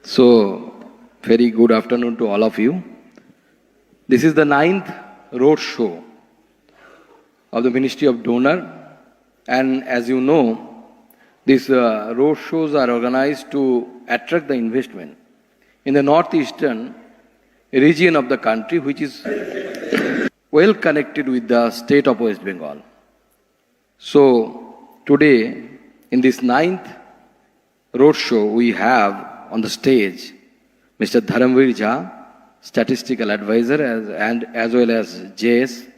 So, very good afternoon to all of you. This is the 9th road show of the Ministry of Donor, and as you know, these road shows are organized to attract the investment in the northeastern region of the country, which is well connected with the state of West Bengal. So, today, in this 9th road show, we have on the stage Mr. Dharamveer Jha, Statistical Advisor, as well as JS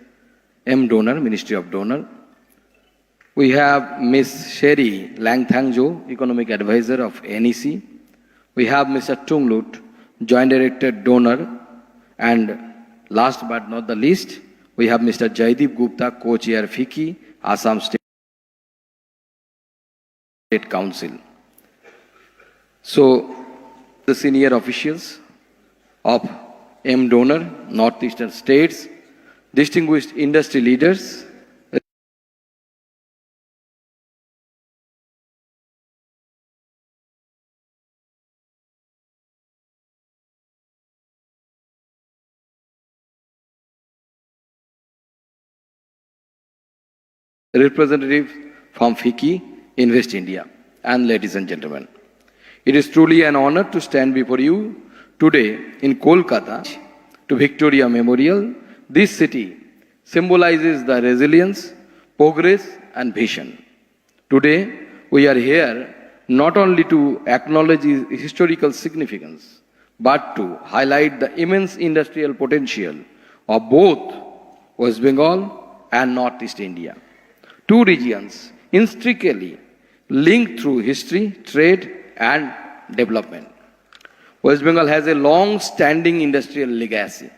M. Donor, Ministry of Donor. We have Ms. Sherry Langthangjo, Economic Advisor of NEC. We have Mr. Tunglut, Joint Director Donor. And last but not the least, we have Mr. Jaideep Gupta, Co-Chair FICCI, Assam State Council. So, the senior officials of M. Donor, Northeastern States, distinguished industry leaders, representatives from FICCI, Invest India, and ladies and gentlemen. It is truly an honor to stand before you today in Kolkata to Victoria Memorial. This city symbolizes the resilience, progress, and vision. Today, we are here not only to acknowledge its historical significance, but to highlight the immense industrial potential of both West Bengal and Northeast India. Two regions intricately linked through history, trade, and development. West Bengal has a long-standing industrial legacy,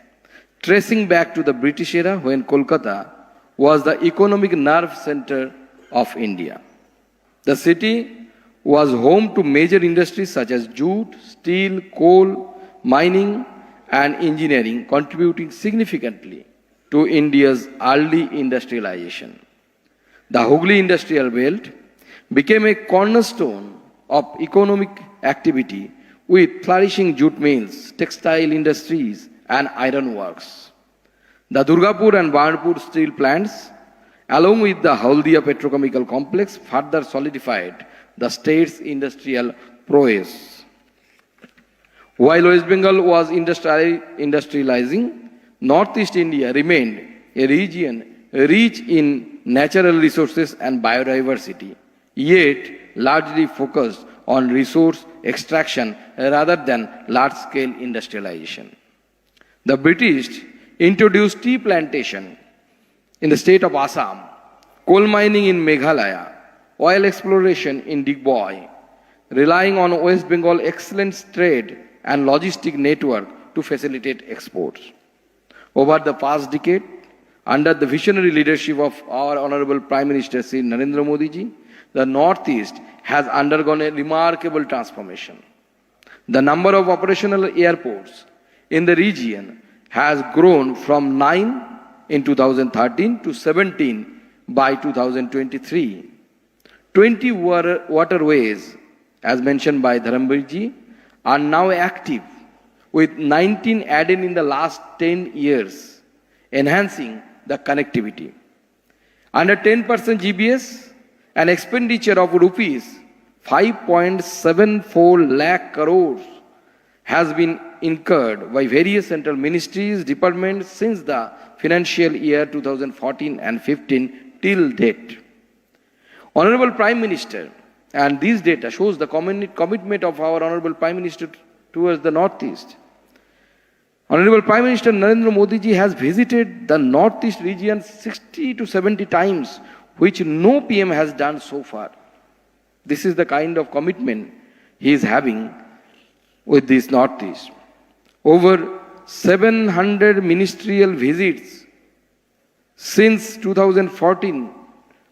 tracing back to the British era when Kolkata was the economic nerve center of India. The city was home to major industries such as jute, steel, coal, mining, and engineering, contributing significantly to India's early industrialization. The Hooghly Industrial Belt became a cornerstone of economic activity with flourishing jute mills, textile industries, and iron works. The Durgapur and Barnpur steel plants, along with the Haldia petrochemical complex, further solidified the state's industrial prowess. While West Bengal was industrializing, Northeast India remained a region rich in natural resources and biodiversity, yet largely focused on resource extraction rather than large-scale industrialization. The British introduced tea plantation in the state of Assam, coal mining in Meghalaya, oil exploration in Digboy, relying on West Bengal's excellent trade and logistic network to facilitate exports. Over the past decade, under the visionary leadership of our Honorable Prime Minister Sri Narendra Modi ji, the Northeast has undergone a remarkable transformation. The number of operational airports in the region has grown from 9 in 2013 to 17 by 2023. 20 waterways, as mentioned by Dharamveer ji, are now active, with 19 added in the last 10 years, enhancing the connectivity. Under 10% GBS, an expenditure of rupees 5.74 lakh crores has been incurred by various central ministries, departments since the financial year 2014 and 15 till date. Honorable Prime Minister, and this data shows the commitment of our Honorable Prime Minister towards the Northeast. Honorable Prime Minister Narendra Modi ji has visited the Northeast region 60 to 70 times, which no PM has done so far. This is the kind of commitment he is having with this Northeast. Over 700 ministerial visits since 2014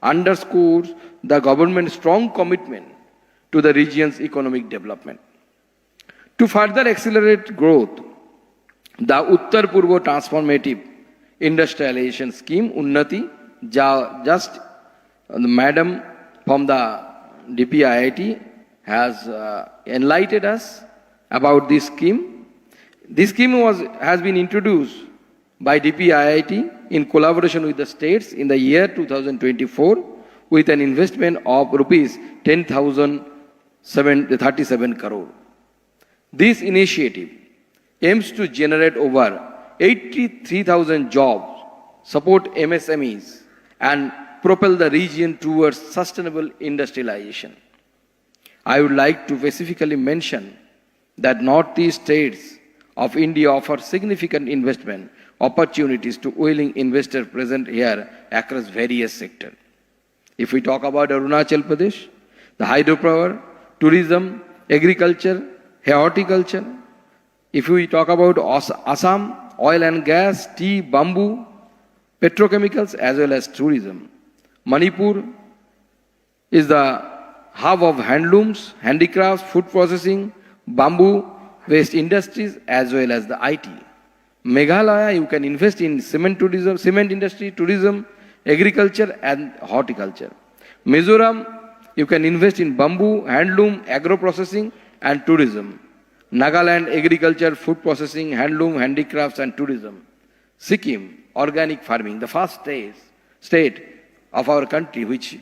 underscores the government's strong commitment to the region's economic development. To further accelerate growth, the Uttar Purva Transformative Industrialization Scheme, Unnati, just the madam from the DPIIT has enlightened us about this scheme. This scheme has been introduced by DPIIT in collaboration with the states in the year 2024 with an investment of rupees 10,037 crore. This initiative aims to generate over 83,000 jobs, support MSMEs, and propel the region towards sustainable industrialization. I would like to specifically mention that Northeast states of India offer significant investment opportunities to oiling investors present here across various sectors. If we talk about Arunachal Pradesh, the hydropower, tourism, agriculture, horticulture. If we talk about Assam, oil and gas, tea, bamboo, petrochemicals, as well as tourism. Manipur is the hub of handlooms, handicrafts, food processing, bamboo, waste industries, as well as the IT. Meghalaya, you can invest in cement tourism, cement industry, tourism, agriculture, and horticulture. Mizoram, you can invest in bamboo, handloom, agro-processing, and tourism. Nagaland, agriculture, food processing, handloom, handicrafts, and tourism. Sikkim, organic farming, the first state of our country which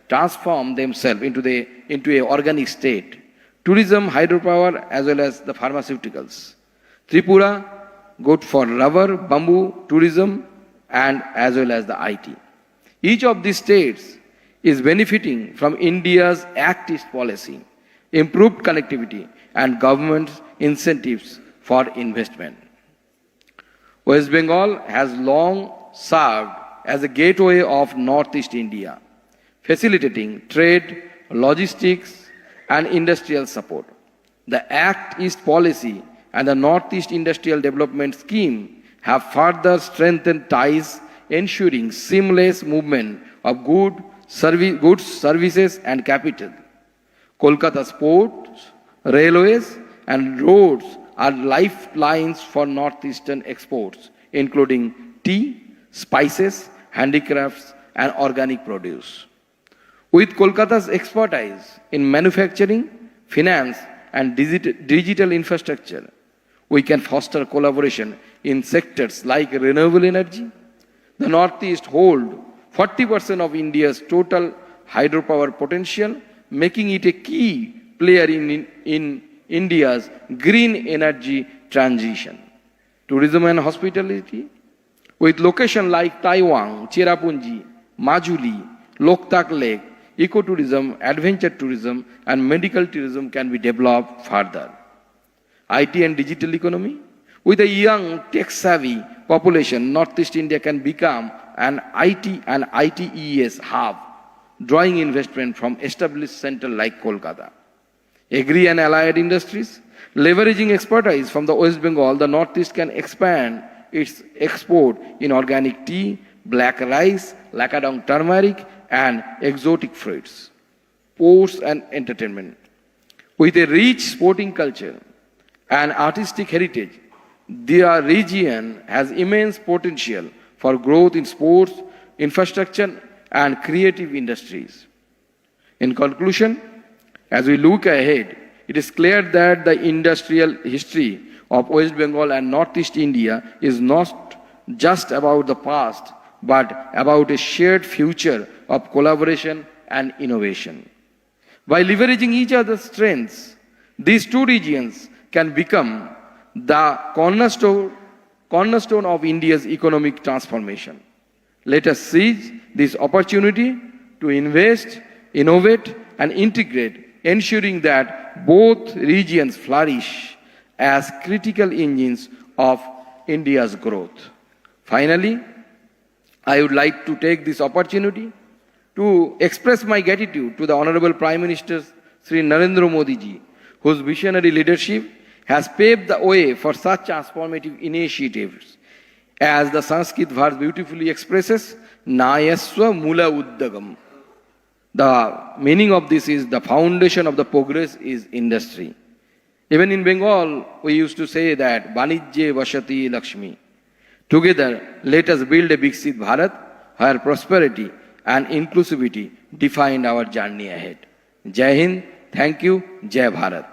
transformed themselves into an organic state. Tourism, hydropower, as well as the pharmaceuticals. Tripura, good for rubber, bamboo, tourism, and as well as the IT. Each of these states is benefiting from India's Act East policy, improved connectivity, and government incentives for investment. West Bengal has long served as a gateway of Northeast India, facilitating trade, logistics, and industrial support. The Act East policy and the Northeast Industrial Development Scheme have further strengthened ties, ensuring seamless movement of goods, services, and capital. Kolkata's ports, railways, and roads are lifelines for northeastern exports, including tea, spices, handicrafts, and organic produce. With Kolkata's expertise in manufacturing, finance, and digital infrastructure, we can foster collaboration in sectors like renewable energy. The Northeast holds 40% of India's total hydropower potential, making it a key player in India's green energy transition. Tourism and hospitality, with locations like Taiwan, Cherrapunji, Majuli, Loktak Lake, ecotourism, adventure tourism, and medical tourism can be developed further. IT and digital economy, with a young tech-savvy population, Northeast India can become an IT and ITES hub, drawing investment from established centers like Kolkata. Agri and allied industries, leveraging expertise from the West Bengal, the Northeast can expand its export in organic tea, black rice, Lakadong turmeric, and exotic fruits. Sports and entertainment. With a rich sporting culture and artistic heritage, the region has immense potential for growth in sports, infrastructure, and creative industries. In conclusion, as we look ahead, it is clear that the industrial history of West Bengal and Northeast India is not just about the past, but about a shared future of collaboration and innovation. By leveraging each other's strengths, these two regions can become the cornerstone of India's economic transformation. Let us seize this opportunity to invest, innovate, and integrate, ensuring that both regions flourish as critical engines of India's growth. Finally, I would like to take this opportunity to express my gratitude to the Honorable Prime Minister Sri Narendra Modi ji, whose visionary leadership has paved the way for such transformative initiatives. As the Sanskrit verse beautifully expresses, Nayaswa Mula Uddagam. The meaning of this is the foundation of the progress is industry. Even in Bengal, we used to say that Banijye Vashati Lakshmi. Together, let us build a Viksit Bharat where prosperity and inclusivity define our journey ahead. Jai Hind, thank you, Jai Bharat.